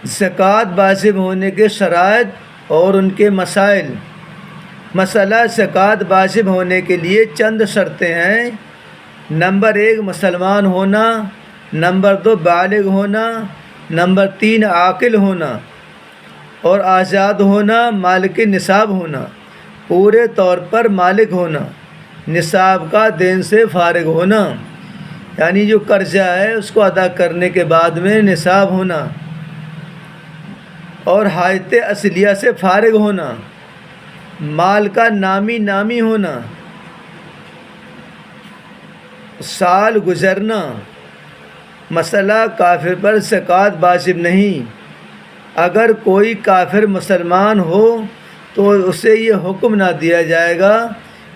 زکوٰۃ واجب ہونے کے شرائط اور ان کے مسائل۔ مسئلہ زکوٰۃ واجب ہونے کے لیے چند شرطیں ہیں۔ نمبر 1 مسلمان ہونا، نمبر 2 بالغ ہونا، نمبر 3 عاقل ہونا اور آزاد ہونا، مالک نصاب ہونا، پورے طور پر مالک ہونا، نصاب کا دین سے فارغ ہونا، یعنی جو قرضہ ہے اس کو ادا کرنے کے بعد میں نصاب ہونا، اور حاجت اصلیہ سے فارغ ہونا، مال کا نامی ہونا، سال گزرنا۔ مسئلہ کافر پر زکوٰۃ واجب نہیں۔ اگر کوئی کافر مسلمان ہو تو اسے یہ حکم نہ دیا جائے گا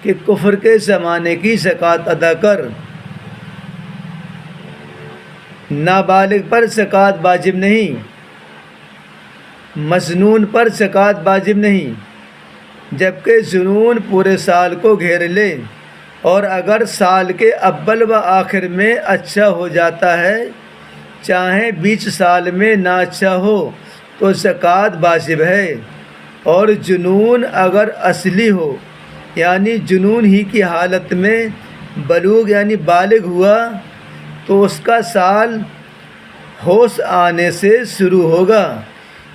کہ کفر کے زمانے کی زکوٰۃ ادا کر۔ نابالغ پر زکوٰۃ واجب نہیں، مجنون پر زکوٰۃ واجب نہیں، جبکہ جنون پورے سال کو گھیر لے، اور اگر سال کے اول و آخر میں اچھا ہو جاتا ہے، چاہے بیچ سال میں نہ اچھا ہو، تو زکوٰۃ واجب ہے۔ اور جنون اگر اصلی ہو، یعنی جنون ہی کی حالت میں بلوغ یعنی بالغ ہوا، تو اس کا سال ہوش آنے سے شروع ہوگا۔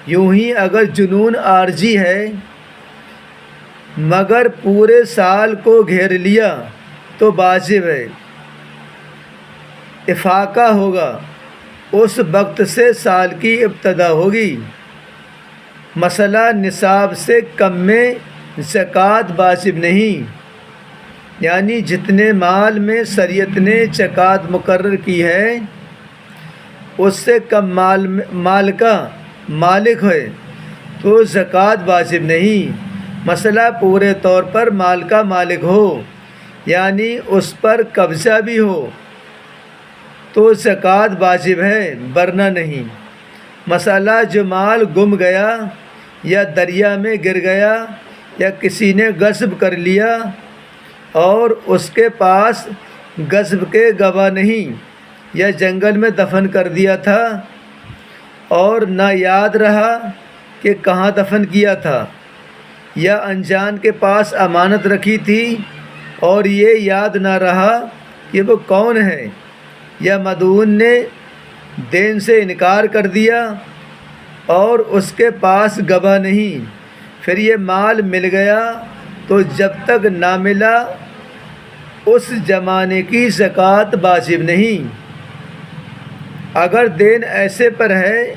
یوں ہی اگر جنون عارضی ہے مگر پورے سال کو گھیر لیا تو واجب ہے، افاقہ ہوگا، اس وقت سے سال کی ابتدا ہوگی۔ مسئلہ نصاب سے کم میں زکوٰۃ واجب نہیں، یعنی جتنے مال میں شریعت نے زکوٰۃ مقرر کی ہے اس سے کم مال کا مالک ہے تو زکوٰۃ واجب نہیں۔ مسئلہ پورے طور پر مال کا مالک ہو، یعنی اس پر قبضہ بھی ہو، تو زکوٰۃ واجب ہے ورنہ نہیں۔ مسئلہ جو مال گم گیا یا دریا میں گر گیا یا کسی نے غصب کر لیا اور اس کے پاس غصب کے گواہ نہیں، یا جنگل میں دفن کر دیا تھا اور نہ یاد رہا کہ کہاں دفن کیا تھا، یا انجان کے پاس امانت رکھی تھی اور یہ یاد نہ رہا کہ وہ کون ہے، یا مدعون نے دین سے انکار کر دیا اور اس کے پاس گواہ نہیں، پھر یہ مال مل گیا، تو جب تک نہ ملا اس زمانے کی زکوٰۃ واجب نہیں۔ اگر دین ایسے پر ہے